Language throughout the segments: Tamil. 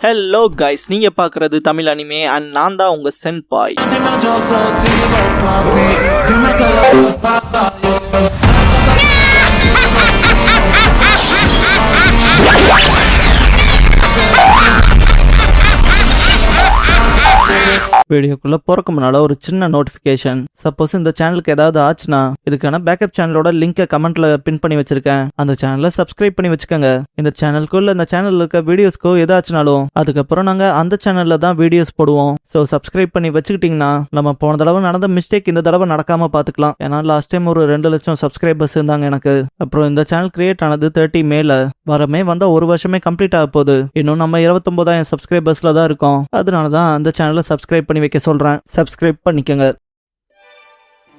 ஹலோ கைஸ், நீங்க பார்க்குறது தமிழ் அனிமே அண்ட் நான் தான் உங்க சென்பாய். வீடியோக்குள்ள போறக்கு முன்னால ஒரு சின்ன நோட்டிபிகேஷன். சப்போஸ் இந்த சேனலுக்கு ஏதாவது ஆச்சுன்னா இதுக்கான பேக்கப் சேனலோட லிங்கை கமெண்ட்ல பின் பண்ணி வச்சிருக்கேன். அந்த சேனலை சப்ஸ்கிரைப் பண்ணி வச்சுக்கோங்க. இந்த சேனலுக்குள்ள இந்த சேனல்ல இருக்க வீடியோஸ்க்கோ ஏதாச்சுனாலும் அதுக்கப்புறம் நாங்க அந்த சேனல்ல தான் வீடியோஸ் போடுவோம். ஸோ சப்ஸ்கிரைப் பண்ணி வச்சுக்கிட்டீங்கன்னா நம்ம போன தடவை நடந்த மிஸ்டேக் இந்த தடவை நடக்காம பாத்துக்கலாம். ஏன்னா லாஸ்ட் டைம் ஒரு 2 லட்சம் சப்ஸ்கிரைபர்ஸ் இருந்தாங்க எனக்கு. அப்புறம் இந்த சேனல் கிரியேட் ஆனது 30 மேல வரமே வந்தா 1 வருஷமே கம்ப்ளீட் ஆக போகுது. இன்னும் நம்ம 29,000 சப்ஸ்கிரைபர்ஸ்ல தான் இருக்கோம். அதனாலதான் அந்த சேனலை சப்ஸ்கிரைப் பண்ணி வைக்க சொல்றேன். சப்ஸ்கிரைப் பண்ணிக்கங்க.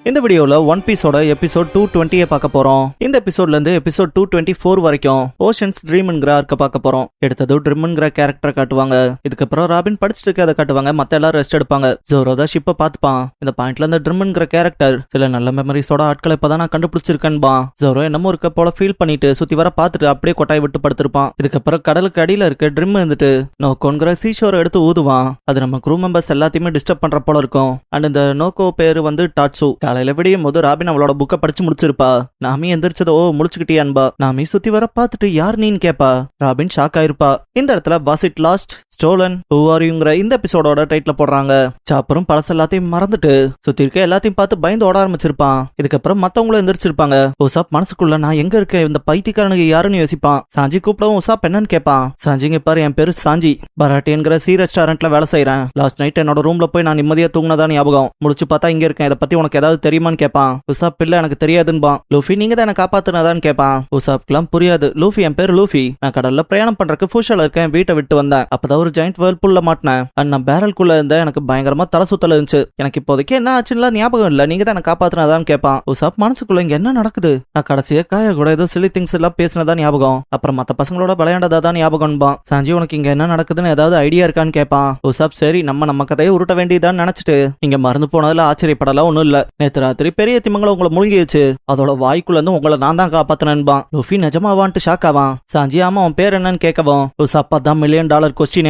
இந்த வீடியோல ஒன் பீஸோட எபிசோட் 220 பார்க்க போறோம். இந்த எபிசோட்ல இருந்து எபிசோட் 224 வரைக்கும் ஓஷன்ஸ் ட்ரீம்ங்கிற ஆர்க்க பார்க்க போறோம். எடுத்தது ட்ரீம்ங்கிற கேரக்டரை காட்டுவாங்க. இதுக்கப்புறம் ராபின் படிச்சுட்டு இருக்க அதை காட்டுவாங்க. மத்த எல்லாரும் ரெஸ்ட் எடுப்பாங்க. ஜோரோ தான் ஷிப்பை பார்த்துப்பான். இந்த பாயிண்ட்ல இந்த ட்ரீம்ங்கிற கேரக்டர் சில நல்ல மெமரிஸோட ஆட்களை இப்பதான் நான் கண்டுபிடிச்சிருக்கேன்பா. ஜோரோ என்னமோ இருக்க போல ஃபீல் பண்ணிட்டு சுத்தி வர பார்த்துட்டு அப்படியே கொட்டாய் விட்டு படுத்திருப்பான். இதுக்கப்புறம் கடலுக்கு அடியில இருக்க ட்ரீம் இருந்துட்டு நோக்கோங்கிற சீஷோரை எடுத்து ஊதுவான். அது நம்ம க்ரூ மெம்பர்ஸ் எல்லாத்தையுமே டிஸ்டர்ப் பண்ற போல இருக்கும். அண்ட் இந்த நோக்கோ பேரு வந்து டாட்சு. காலையில விடியும் போது ராபின் அவளோட புக்கை படிச்சு முடிச்சிருப்பா. நாமி எந்திரிச்சதோ முடிச்சுக்கிட்டியான்பா. நாமி சுத்தி வர பார்த்துட்டு யார் நீன்னு கேப்பா. ராபின் ஷாக் ஆயிருப்பா. இந்த இடத்துல was it lost stolen who are யூங்கிற இந்த எபிசோடோட டைட்டில் போடுறாங்க. சாப்பரும் பழச எல்லாத்தையும் மறந்துட்டு சுத்தி இருக்க எல்லாத்தையும் பார்த்து பயந்து ஓட ஆரம்பிச்சிருப்பான். இதுக்கப்புறம் மத்தவங்களும் எந்திரிச்சிருப்பாங்க. உசாப் மனசுக்குள்ள நான் எங்க இருக்கேன், இந்த பைத்தியக்காரனுக்கு யாருன்னு யோசிப்பான். சாஞ்சி கூப்பிடவும் உசாப் என்னன்னு கேட்பான். சாஞ்சிங்க பாரு, என் பேரு சாஞ்சி, பராட்டிங்கிற சி ரெஸ்டாரண்ட்ல வேலை செய்யறேன். லாஸ்ட் நைட் என்னோட ரூம்ல போய் நான் நிம்மதியா தூங்கினதான் ஞாபகம். முடிச்சு பார்த்தா இங்க இருக்கேன். இதை பத்தி உனக்கு ஏதாவது தெரியுமான்னு கேட்பான். உசாப் இல்ல எனக்கு தெரியாதுன்பான். லூஃபி நீங்க தான் என்ன காப்பாத்துனதான்னு கேட்பான். உசாப்க்குலாம் புரியாது. லூஃபி என் பேரு லூஃபி, நான் கடல்ல பிரயாணம் பண்றதுக்கு ஃபுஷால இருக்கேன். வீட்டை விட்டு வந்தேன். அப்பதான் ஒரு ஜாயிண்ட் வேர்ல்பூல்ல மாட்டினேன். அண்ட் நான் பேரல்குள்ள இருந்தேன். எனக்கு பயங்கரமா தலை சுத்தல இருந்துச்சு. எனக்கு இப்போதைக்கு என்ன ஆச்சுன்னா ஞாபகம் இல்ல. நீங்க தான் என்ன காப்பாத்துனதான்னு கேட்பான். உசாப் மனசுக்குள்ள இங்க என்ன நடக்குது, நான் கடைசியா காய கூட ஏதோ சிலி திங்ஸ் எல்லாம் பேசினதான் ஞாபகம். அப்புறம் மத்த பசங்களோட விளையாண்டதான் ஞாபகம்பான். சாஞ்சி உனக்கு இங்க என்ன நடக்குதுன்னு ஏதாவது ஐடியா இருக்கான்னு கேட்பான். உசாப் சரி நம்ம கதையை உருட்ட வேண்டியதான்னு நினைச்சிட்டு இங்க மறந்து போனதுல ஆச்சரியப்படலாம் ஒண்ணும் இல்ல. நேத்து ராத்திரி பெரிய திமங்களை உங்களை முழுங்கிடுச்சு. அதோட வாய்க்குள்ள இருந்து உங்களை நான் தான் காப்பாத்தினேன்பான். லூஃபி நிஜமாவான்ட்டு ஷாக் ஆவான். சாஞ்சி ஆமா அவன் பேர் என்னன்னு கேட்கவும் உசாப் தான் $1 மில்லியன் கொஸ்டின்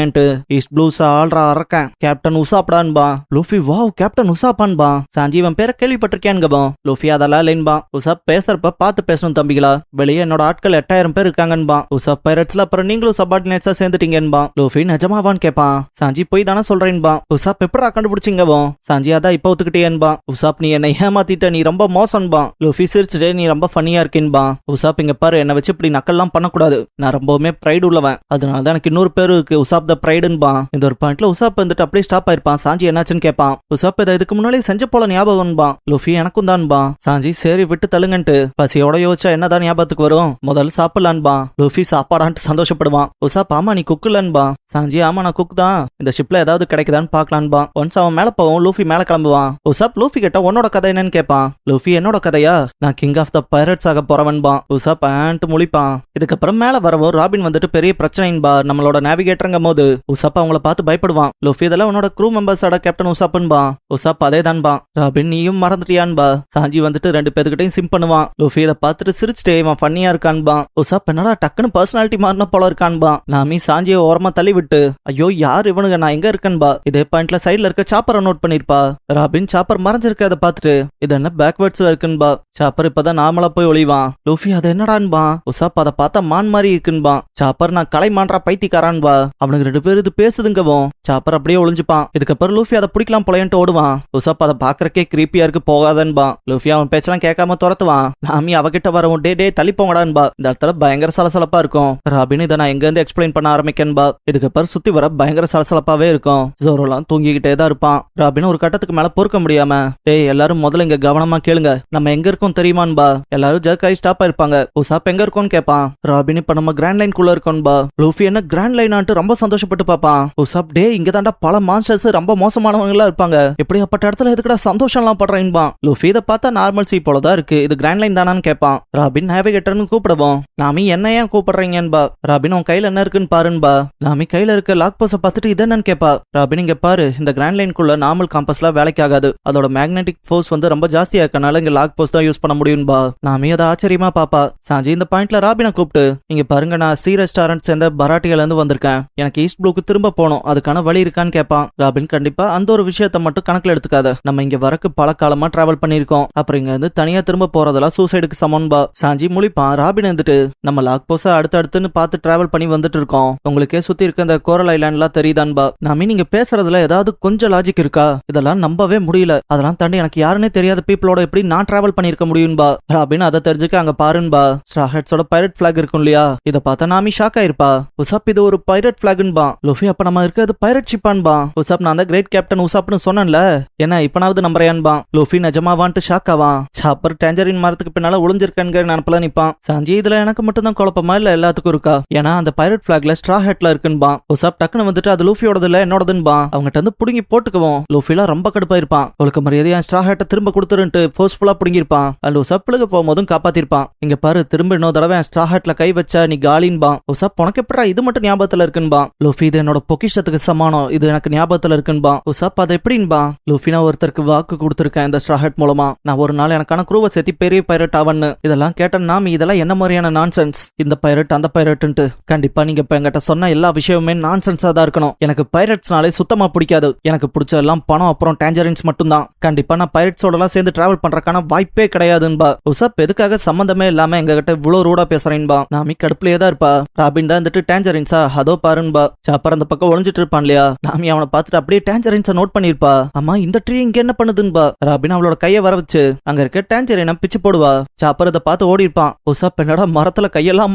ஈஸ்ட் ப்ளூஸா ஆல்ரா அரக்கன் கேப்டன் உசாப்டான்பா. லூஃபி வாவ் கேப்டன் உசாப்பான்பா. சாஞ்சி இவன் பேரை கேள்விப்பட்டிருக்கேன்கவும் லூஃபி அதெல்லாம் இல்லைன்பா. உசாப் பேசுறப்ப பார்த்து பேசணும் தம்பிகளா, வெளியே என்னோட ஆட்கள் 8000 பேர் இருக்காங்கன்பா. உசாப் பைரட்ஸ்ல அப்புறம் நீங்களும் சபார்டினேட்ஸா சேர்ந்துட்டீங்கன்பா. லூஃபி நிஜமாவான்னு கேட்பான். சாஞ்சி போய் தானே சொல்றேன்பா. உசாப் எப்படா கண்டுபிடிச்சிங்கவும் சாஞ்சி அதான் இப்ப ஒத்துக்கிட்டேன்பா. உசாப் நீ என்னை ஏமாத்திட்ட, நீ ரொம்ப மோசன்பா. லூஃபி சிரிச்சுட்டே நீ ரொம்ப ஃபன்னியா இருக்கேன்பா. உசாப் இங்க பாரு, என்ன வச்சு இப்படி நக்கல்லாம் பண்ணக்கூடாது. நான் ரொம்பவுமே ப்ரைடு உள்ளவன். அதனாலதான் எனக்கு இன்னொரு பேரு இருக்கு, உசாப் த ப்ரைடுன்பா. இந்த ஒரு பாயிண்ட்ல உசாப் வந்துட்டு அப்படியே ஸ்டாப் ஆயிருப்பான். சாஞ்சி என்னாச்சுன்னு கேட்பான். உசாப் இதை இதுக்கு முன்னாலே செஞ்ச போல ஞாபகம்பா. லூஃபி எனக்கும் தான்பா. சாஞ்சி சரி விட்டு தள்ளுங்கன்ட்டு பசியோட யோசிச்சா என்னதான் ஞாபகத்துக்கு வரும், முதல்ல சாப்பிடலான்பா. லூஃபி சாப்பாடான்ட்டு சந்தோஷப்படுவான். உசாப் ஆமா நீ குக்குலன்பா. சாஞ்சி ஆமா நான் குக் தான், இந்த ஷிப்ல ஏதாவது கிடைக்குதான்னு பாக்கலான்பா. ஒன்ஸ் அவன் மேல போவும் லூஃபி மேல கிளம்புவான். உசாப் லூஃபி கிட்ட உன்னோட கதை என்னன்னு கேட்பான். லூஃபி என்னோட கதையா, நான் கிங் ஆஃப் த பைரட்ஸ் ஆக போறவன்பா. உசாப் பேண்ட் முழிப்பான். இதுக்கப்புறம் மேல வரவும் ராபின் வந்துட்டு பெரிய பிரச்சனைன்பா. நம்மளோட நேவிகேட்டருங்கும் போது உசாப் அவங்கள பார்த்து பயப்படுவான். லூஃபி இதெல்லாம் உன்னோட க்ரூ மெம்பர்ஸோட கேப்டன் உசாப்ன்பா. உசாப் அதே தான்பா. ராபின் நீயும் மறந்துட்டியான்பா. சாஞ்சி வந்துட்டு 2 பேர்கிட்டையும் சிம் பண்ணுவான். லூஃபி இதை பார்த்துட்டு சிரிச்சுட்டே இவன் ஃபன்னியா இருக்கான்பா. உசாப் என்னடா டக்குன்னு பர்சனாலிட்டி மாறின போல இருக்கான்பா. நாமி சாஞ்சியை ஓரமா தள்ளி விட்டு ஐயோ யார் இவனுங்க, நான் எங்க இருக்கேன்பா. இதே பாயிண்ட்ல சைட்ல இருக்க சாப்பரை நோட் பண்ணிருப்பா. ராபின் சாப்பர் மறைஞ்சிருக்க அதை பார்த்துட்டு இது என்ன பேக்வேர்ட்ஸ்ல இருக்குன்பா. சாப்பர் இப்பதான் நார்மலா போய் ஒளிவான். லூஃபி அது என்னடான்பா. உசாப் அதை பார்த்தா மான் மாதிரி இருக்குன்பா. சாப்பர் நான் கலை மான்றா பைத்தியக்காரான்பா. அவனுக்கு 2 பேர் இது பேசுதுங்கவும் சாப்பர் அப்படியே ஒளிஞ்சுப்பான். இதுக்கப்புறம் லூஃபி அதை பிடிக்கலாம் போலன்ட்டு ஓடுவான். உசாப் அதை பாக்குறக்கே கிரீப்பியா இருக்கு போகாதன்பா. லூஃபி அவன் பேச்செல்லாம் கேட்காம துரத்துவான். நாமி அவகிட்ட வரவும் டே தள்ளி போங்கடான்பா. இந்த இடத்துல பயங்கர சலசலப்பா இருக்கும். ராபின் இதை நான் எங்க இருந்து எக்ஸ்பிளைன் பண்ண ஆரம்பிக்கன்பா. இதுக்கப்புறம் சுத்தி வர பயங்கர சலசலப்பாவே இருக்கும். ஜோரோலாம் தூங்கிக்கிட்டே தான் இருப்பான். ராபின் ஒரு கட்டத்துக்கு மேல பொறுக்க முடியாம டேய் எல்லாரும் முதல்ல இங்க கவனமா கேளுங்க, நம்ம எங்க இருக்கோம் தெரியுமான்பா. எல்லாரும் ஜர்க்காய் ஸ்டாப் ஆயிருப்பாங்க. உசாப் எங்க இருக்கோன்னு கேட்பான். ராபின் இப்ப நம்ம கிராண்ட் லைன் குள்ள இருக்கோன்பா. லூஃபி என்ன கிராண்ட் லைன் ஆன்ட்டு ரொம்ப சந்தோஷப்பட்டு பாப்பான். உசாப் டே இங்க தாண்டா பல மான்ஸ்டர்ஸ் ரொம்ப மோசமானவங்களா இருப்பாங்க, எப்படியாப்பட்ட இடத்துல எதுக்கடா சந்தோஷம் எல்லாம் படுறேன்பா. லூஃபி இதை பார்த்தா நார்மல் சி போலதான் இருக்கு, இது கிராண்ட் லைன் தானான்னு கேட்பான். ராபின் நேவிகேட்டர்னு கூப்பிடுவோம். நாமி என்ன ஏன் கூப்பிடுறீங்கன்பா. ராபின் உன் கையில என்ன இருக்குன்னு பாருன்பா. நாமி கையில இருக்க லாக் பஸ பார்த்துட்டு இது என்னன்னு கேட்பா. ராபின் இங்க பாரு, இந்த கிராண்ட் லைன் குள்ள நார்மல் காம்பஸ்லாம் வேலைக்கு ஆகாது, அதோட மேக்னெட்டிக் ஃபோர்ஸ் ரிசோர்ஸ் வந்து ரொம்ப ஜாஸ்தியா இருக்கனால இங்க லாக் போஸ்ட் தான் யூஸ் பண்ண முடியும்பா. நாமே அதை ஆச்சரியமா பாப்பா. சாஞ்சி இந்த பாயிண்ட்ல ராபினை கூப்பிட்டு, இங்க பாருங்க, நான் ஸ்ரீ ரெஸ்டாரண்ட் சேர்ந்த பராட்டியில இருந்து வந்திருக்கேன். எனக்கு ஈஸ்ட் ப்ளூக்கு திரும்ப போகணும், அதுக்கான வழி இருக்கான்னு கேட்பான். ராபின் கண்டிப்பா அந்த ஒரு விஷயத்த மட்டும் கணக்குல எடுத்துக்காத, நம்ம இங்க வரக்கு பல காலமா டிராவல் பண்ணிருக்கோம், அப்புறம் இங்க இருந்து தனியா திரும்ப போறதெல்லாம் சூசைடுக்கு சமன்பா. சாஞ்சி முழிப்பான். ராபின் வந்துட்டு, நம்ம லாக் போஸ்ட் அடுத்தடுத்துன்னு பார்த்து டிராவல் பண்ணி வந்துட்டு இருக்கோம், உங்களுக்கே சுத்தி இருக்க இந்த கோரல் ஐலாண்ட்லாம் தெரியுதான்பா. நாமி நீங்க பேசுறதுல ஏதாவது கொஞ்சம் லாஜிக் இருக்கா? இதெல்லாம் நம்பவே முடியல. அதெல்லாம் தாண்டி எனக்கு யாருன்னே தெரியாத பீப்புளோட எப்படி நான் டிராவல் பண்ணிருக்க முடியும்பா. ராபின் அதை தெரிஞ்சுக்க, அங்க பாருன்பா, ஸ்ட்ரா ஹேட்ஸோட பைரட் பிளாக் இருக்கும் இல்லையா, இத பார்த்தா நாமி ஷாக் ஆயிருப்பா. உசாப் இது ஒரு பைரட் பிளாக்ன்பா. லுஃபி அப்ப நம்ம இருக்கிறது பைரட் ஷிப்பான்பா. உசாப் நான் தான் கிரேட் கேப்டன் உசாப்னு சொன்னேன்ல, என்ன இப்பனாவது நம்புறையான்பா. லுஃபி நிஜமாவான்ட்டு ஷாக் ஆவான். சாப்பர் டேஞ்சரின் மரத்துக்கு பின்னால ஒளிஞ்சிருக்கேங்கிற நினப்புல நிப்பான். சாஞ்சி இதுல எனக்கு மட்டும் தான் குழப்பமா இல்ல எல்லாத்துக்கும் இருக்கா? ஏன்னா அந்த பைரட் பிளாக்ல ஸ்ட்ரா ஹேட்ல இருக்குன்பா. உசாப் டக்குன்னு வந்துட்டு அது லூஃபியோடது இல்ல என்னோடதுன்பா. அவங்ககிட்ட வந்து புடுங்கி போட்டுக்குவோம். லூஃபிலாம் ரொம்ப கடுப்பா இருப்பான். அவளுக்கு மரியாதையா ஸ்ட்ரா ஹேட்டை திரும்ப கொடுத்துருன்ட்டு ஃபோர்ஸ்ஃபுல்லா புடுங்கிருப்பான். அண்ட் உசாப் பிள்ளைக்கு போகும்போதும் காப்பாத்திருப்பான். இங்க பாரு, திரும்ப இன்னொரு தடவை ஸ்ட்ரா ஹேட்ல கை வச்சா நீ காலின்பா. உசாப் உனக்கு எப்படா இது மட்டும் ஞாபகத்துல இருக்குன்பா. லூஃபி இது என்னோட பொக்கிஷத்துக்கு சமானம், இது எனக்கு ஞாபகத்துல இருக்குன்பா. உசாப் அது எப்படின்பா? லூஃபி நான் ஒருத்தருக்கு வாக்கு கொடுத்துருக்கேன் இந்த ஸ்ட்ரா ஹேட் மூலமா, நான் ஒரு நாள் எனக்கான குரூவை சேர்த்தி பெரிய பைரட் ஆவன்னு. இதெல்லாம் கேட்ட நாமி இதெல்லாம் என்ன மாதிரியான நான்சென்ஸ், இந்த பைரட் அந்த பைரட்ன்ட்டு. கண்டிப்பா நீங்க இப்ப என்கிட்ட சொன்ன எல்லா விஷயமுமே நான்சென்ஸா தான் இருக்கணும். எனக்கு பைரட்ஸ்னாலே சுத்தமா பிடிக்காது. எனக்கு பிடிச்ச எல்லாம் பணம் அப்புறம் டேஞ்சரின்ஸ் மட்டும்தான். கண்டிப்பா நான் பைரட்ஸோட எல்லாம் சேர்ந்து டிராவல் பண்றதுக்கான வாய்ப்பே கிடையாதுன்பா. உசாப் எதுக்காக சம்பந்தமே இல்லாம எங்க கிட்ட இவ்வளவு ரூடா பேசுறேன்பா. நாமி கடுப்புலயே தான் இருப்பா. ராபின் தான் வந்துட்டு டேஞ்சரின்ஸா அதோ பாருன்பா. சாப்பர் அந்த பக்கம் ஒளிஞ்சிட்டு இருப்பான் இல்லையா, நாமி அவனை பார்த்துட்டு அப்படியே டேஞ்சரின்ஸை நோட் பண்ணிருப்பா. அம்மா இந்த ட்ரீ இங்க என்ன பண்ணுதுன்பா. ராபின் அவளோட கையை வர வச்சு அங்க இருக்க டேஞ்சரினை பிச்சு போடுவா. சாப்பர் அதை பார்த்து ஓடி இருப்பான். உசாப் என்னடா மரத்துல கையெல்லாம்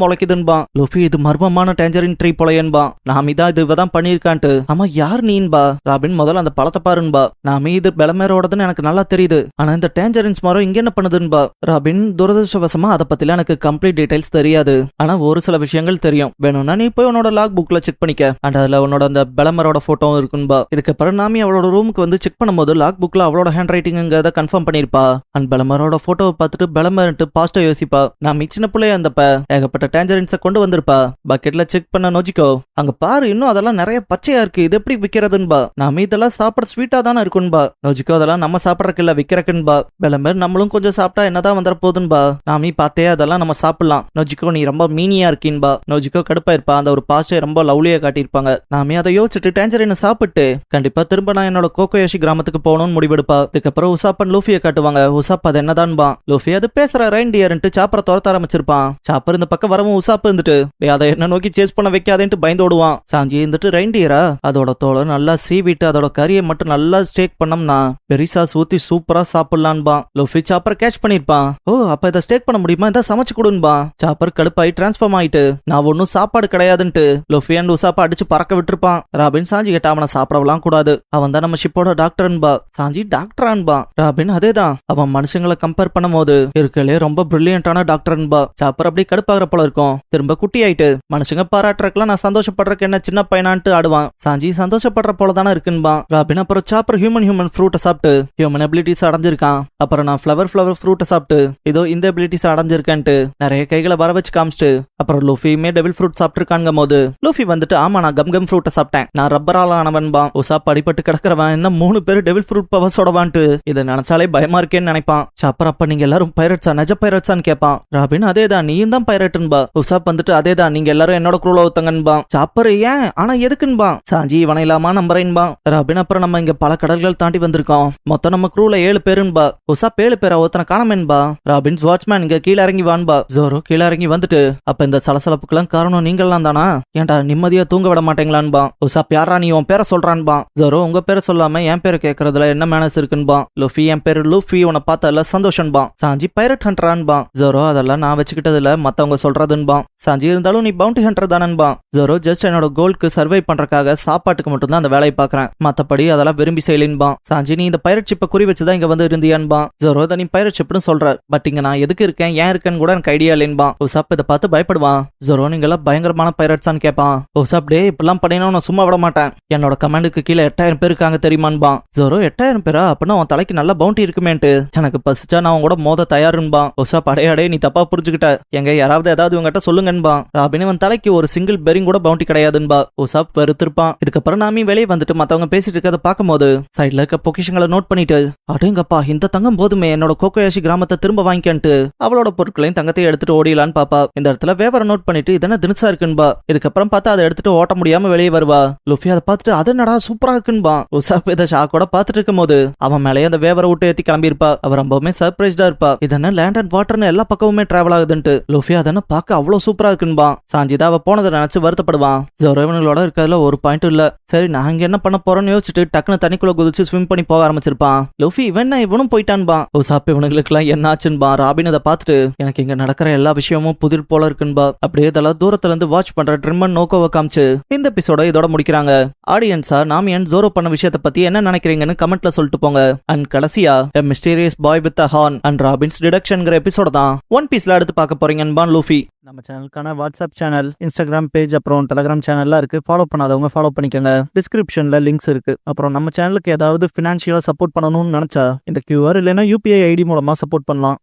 முளைக்குதுன்பா. லுஃபி இது மர்மமான டேஞ்சரின் ட்ரீ போலையன்பா. நாமி தான் இது இவதான் பண்ணிருக்கான்ட்டு. ஆமா யார் நீன்பா. ராபின் முதல்ல அந்த பழத்தை பாருன்பா. நாமி இது பெலமேரோடதுன்னு எனக்கு நல்லா தெரியுது, ஆனா இந்த டேஞ்சரின்ஸ் மரம் இங்க என்ன பண்ணுதுன்பா. ராபின் துரதிருஷ்டவசமா அதை பத்தில எனக்கு கம்ப்ளீட் டீடைல்ஸ் தெரியாது, ஆனா ஒரு சில விஷயங்கள் தெரியும். வேணும்னா நீ போய் உன்னோட லாக் புக்ல செக் பண்ணிக்க, அண்ட் அதுல உன்னோட அந்த பெலமரோட போட்டோ இருக்குன்பா. இதுக்கப்புறம் நாமி அவளோட ரூமுக்கு வந்து செக் பண்ணும்போது லாக் புக்ல அவளோட ஹேண்ட் ரைட்டிங்கிறத கன்ஃபார்ம் பண்ணிருப்பா. அண்ட் பெலமரோட போட்டோவை பார்த்துட்டு பெலமர்ட்டு பாஸ்டா யோசிப்பா. நாமி சின்ன பிள்ளைய அந்தப்ப ஏகப்பட்ட டேஞ்சரின்ஸை கொண்டு வந்திருப்பா. பக்கெட்ல செக் பண்ண நோஜிக்கோ, அங்க பாரு இன்னும் அதெல்லாம் நிறைய பச்சையா இருக்கு, இது எப்படி விக்கிறதுன்பா. நாமி இதெல்லாம் சாப்பிட ஸ்வீட்டா தானே இருக்குன்பா. நோஜிக்கோ அதெல்லாம் நம்ம சாப்பிடறக்கு இல்ல விக்கிறக்குன்பா. பெலமர் நம்மளும் கொஞ்சம் சாப்பிட்டா என்னதான் வந்துட போதுன்பா. நாமி பார்த்தே அதெல்லாம் நம்ம சாப்பிடலாம். நோஜிக்கோ நீ ரொம்ப மீனியா இருக்கீன்பா. நோஜிக்கோ கடுப்பா இருப்பா. அந்த ஒரு பாஸ்டை ரொம்ப லவ்லியா காட்டியிருப்பாங்க. நாமி அதை யோசிச்சுட்டு டேஞ்சரினை சாப்பிட்டு கண்டிப்பா திரும்ப நான் என்னோட கோகோயோஷி கிராமத்துக்கு போகணும்னு முடிவெடுப்பா. இதுக்கப்புறம் உசாப்பன் லூஃபியை காட்டுவாங்க. உசாப் அது என்னதான்பா. லூஃபி அது பேசுற ரெயின்டியர்ன்ட்டு சாப்பரை துரத்த ஆரம்பிச்சிருப்பான். சாப்பர் இந்த பக்கம் வரவும் உசாப் இருந்துட்டு அதை என்ன நோக்கி சேஸ் பண்ண வைக்காதேன்ட்டு பயந்து ஓடுவான். சாஞ்சி இருந்துட்டு ரெயின்டியரா அதோட தோலை நல்லா சீவிட்டு அதோட கறியை மட்டும் நல்லா ஸ்டேக் பண்ணோம்னா பெரிசா ஊத்தி சூப்பரா சாப்பிடலான்பா. லூஃபி சாப்பர் கேட்ச் பண்ணிருப்பான். ஓ அப்ப இதை ஸ்டேக் பண்ண முடியுமா, இதை சமைச்சு கொடுன்பா. சாப்பர் கடுப்பாയി டிரான்ஸ்ஃபார்ம் ஆயிட்டு நான் ஒன்னும் சாப்பாடு கிடையாதுன்ட்டு லூஃபி அண்ட் உசாப்பா அடிச்சு பறக்க விட்டுருப்பான். ராபின் சாஞ்சி கிட்ட அவனை சாப்பிடலாம் கூடாது, அவன் தான் நம்ம ஷிப்போட டாக்டர்ன்பா. சாஞ்சி டாக்டரான்பா. ராபின் அதேதான், அவன் மனுஷங்களை கம்பேர் பண்ணும் போது இருக்கலே ரொம்ப பிரில்லியன்டான டாக்டர்ன்பா. சாப்பர் அப்படி கடுப்பாகிற போல இருக்கும். திரும்ப குட்டி ஆயிட்டு மனுஷங்க பாராட்டுறதுக்குலாம் நான் சந்தோஷப்படுறதுக்கு என்ன சின்ன பையனான்ட்டு ஆடுவான். சாஞ்சி சந்தோஷப்படுற போல தானே இருக்குன்பா. ராபின் அப்புறம் சாப்பர் ஹியூமன் ஃப்ரூட்டை சாப்பிட்டு ஹியூமன் அபிலிட்டிஸ் அடைஞ்சிருக்கான். அப்புறம் நான் ஃபிளவர் ஃப்ரூட்டை சாப்பிட்டு இதோ இந்த அபிலிட்டிஸ் அடைஞ்சிருக்கேன்ட்டு நிறைய கைகளை வர வச்சு காமிச்சிட்டு அப்புறம் லூஃபியுமே டெவில் ஃப்ரூட் சாப்பிட்டுருக்காங்க போது லூஃபி வந்துட்டு ஆமா நான் கம் ஃப்ரூட்டை சாப்பிட்டேன், நான் ரப்பரால ஆனவன்பா. உசாப் அடிபட்டு கிடக்கிறவன் என்ன 3 பேர் டெவில் ஃப்ரூட் பவர்ஸோடவான்ட்டு இதை நினைச்சாலே பயமா இருக்கேன்னு நினைப்பான். சாப்பர் அப்ப நீங்க எல்லாரும் பைரட்ஸா, நெஜ பைரட்ஸான்னு கேட்பான். ராபின் அதேதான் நீயும் தான் பைரட்ன்பா. உசாப் வந்துட்டு அதேதான் நீங்க எல்லாரும் என்னோட குரூல ஊத்தங்கன்பா. சாப்பர் ஏன் ஆனா எதுக்குன்பா. சாஞ்சி இவனை இல்லாம நம்புறேன்பா. ராபின் அப்புறம் நம்ம இங்க பல கடல்கள் தாண்டி வந்திருக்கோம், மொத்தம் நம்ம குரூல 7 பேருன்பா. உசாப் 7 பேரா ஒருத்தனை காணமேன்பா. ராபின் வாட்ச்மேன் இங்க கீழே இறங்கி வான்பா. ஜோரோ கீழே இறங்கி வந்துட்டு அப்ப இந்த சலசலப்புக்கெல்லாம் காரணம் நீங்கள்லாம் தானா, ஏன்டா நிம்மதியா தூங்க விட மாட்டேங்களான்பா. உசாப் யாரா நீ உன் பேரை சொல்றான்பா. ஜோரோ உங்க பேரை சொல்லாம என் பேரை கேட்கறதுல என்ன மேனஸ் இருக்குன்பா. லூஃபி என் பேரு லூஃபி, உன்னை பார்த்ததுல சந்தோஷன்பா. சாஞ்சி பைரட் ஹண்டரான்பா. ஜோரோ அதெல்லாம் நான் வச்சுக்கிட்டதுல மத்தவங்க சொல்றதுன்பா. சாஞ்சி இருந்தாலும் நீ பவுண்டி ஹண்டர் தானன்பா. ஜோரோ ஜஸ்ட் என்னோட கோல்க்கு சர்வை பண்றதுக்காக சாப்பாட்டுக்கு மட்டும் தான் அந்த வேலையை பாக்குறேன், மத்தபடி அதெல்லாம் விரும்பி செய்யலின்பா. சாஞ்சி நீ இந்த பைரட் ஷிப்பை குறி வச்சுதான் இங்க வந்து இருந்தியான்பா. ஜோரோ நீ பைரட் ஷிப்னு சொல்ற, பட் இங்க நான் எதுக்கு இருக்கேன் ஏன் இருக்கேன்னு கூட எனக்கு ஐடியா இல்லைன்பா. உசாப் இதை பார்த்து பயப்படுவான். ஜோரோ நீங்கெல்லாம் பயங்கரமான பைரட்ஸான்னு கேட்பான். உசாப் டே இப்பெல்லாம் பண்ணினா நான் சும்மா விட மாட்டேன், என்னோட கமாண்டுக்கு கீழே 8000 பேர் இருக்காங்க தெரியுமான்பா. ஜோரோ 8000 பேரா, அப்படின்னா உன் தலைக்கு நல்ல பவுண்டி இருக்குமேன்ட்டு எனக்கு பசிச்சா நான் உன் கூட மோத தயாருன்பா. உசாப் அடையாடே நீ தப்பா புரிஞ்சுக்கிட்ட, எங்க யாராவது ஏதாவது இவங்கிட்ட சொல்லுங்கன்பா. ராபின் அவன் தலைக்கு ஒரு சிங்கிள் பெரிங் கூட பவுண்டி கிடையாதுன்பா. உசாப் வெறுத்திருப்பான். இதுக்கப்புறம் நாமி வெளியே வந்துட்டு மத்தவங்க பேசிட்டு இருக்கிறத பார்க்கும்போது சைட்ல இருக்க பொக்கிஷங்களை நோட் பண்ணிட்டு அடேங்கப்பா இந்த தங்கம் போதுமே என்னோட கோகோயாஷி கிராமத்தை திரும்ப வாங்கிக்கன்ட்டு அவளோட பொருட்களையும் தங்கத்தையும் எடுத்துட்டு ஓடிலான்னு பாப்பா. இந்த இடத்துல வேவரை நோட் பண்ணிட்டு இதென்ன தினுசா இருக்குன்பா. இதுக்கப்புறம் பார்த்தா அதை எடுத்துட்டு ஓட்ட முடியாம வெளியே வருவா. லுஃபி அதை பார்த்துட்டு அது என்னடா சூப்பரா இருக்குன்பா. உசாப் இதை ஷாக்கோட பார்த்துட்டு இருக்கும் போது அவன் மேலேயே அந்த வேவரை விட்டு ஏத்தி கிளம்பியிருப்பா. அவர் ரொம்பவுமே சர்ப்ரைஸ்டா இருப்பா. இதென்ன லேண்ட் அண்ட் வாட்டர்னு எல்லா பக்கமுமே டிராவல் ஆகுதுன்ட்டு. லுஃபி அதென்ன பார்க்க அவ்வளவு சூப்பரா இருக்குன்பா. சாஞ்சிதா அவ போனதை நினைச்சு வருத்தப்படுவான். ஜோரோ இவங்களோட இருக்கிறதுல ஒரு பாயிண்ட் இல்ல. சரி நாங்க என்ன பண்ண போறோம்னு யோசிச்சுட்டு டக்குனு தண்ணிக்குள்ள குதிச்சு ஸ்விம் பண்ணி போக ஆரம்பிச்சிருப்பான். லுஃபி இவனும் போயிட்டான்பா. உசாப் இவனுங்களுக்கு எல்லாம் என்ன ஆச்சுன்பா. ராபின் அதை பார்த்துட்டு எனக்கு இங்க நடக்கிற எல்லா விஷயமும் புதிர் போல இருக்குன்பா. அப்படியே இதெல்லாம் தூரத்துல இருந்து வாட்ச் பண்ற ட்ரிம்மன் நோக்கோவை காமிச்சு இந்த எபிசோட இதோட முடிக்கிறாங்க. ஆடியன்ஸா நாம ஏன் ஜோரோ பண்ண விஷயத்தை பத்தி என்ன நினைக்கிறீங்கன்னு கமெண்ட்ல சொல்லிட்டு போங்க. அண்ட் கடைசியா A Mysterious Boy with a Horn and Robin's Deductionங்கிற எபிசோட தான் ஒன் பீஸ்ல எடுத்து பார்க்க போறீங்கன்னு லூஃபி. நம்ம சேனலுக்கான வாட்ஸ்அப் சேனல், இன்ஸ்டாகிராம் பேஜ், அப்புறம் டெலிகிராம் சேனல்லாம் இருக்கு. ஃபாலோ பண்ணாதவங்க ஃபாலோ பண்ணிக்கோங்க. டிஸ்கிரிப்ஷன்ல லிங்க்ஸ் இருக்கு. அப்புறம் நம்ம சேனலுக்கு ஏதாவது ஃபினான்ஷியலா சப்போர்ட் பண்ணணும்னு நினைச்சா இந்த QR இல்லைன்னா UPI ID மூலமா சப்போர்ட் பண்ணலாம்.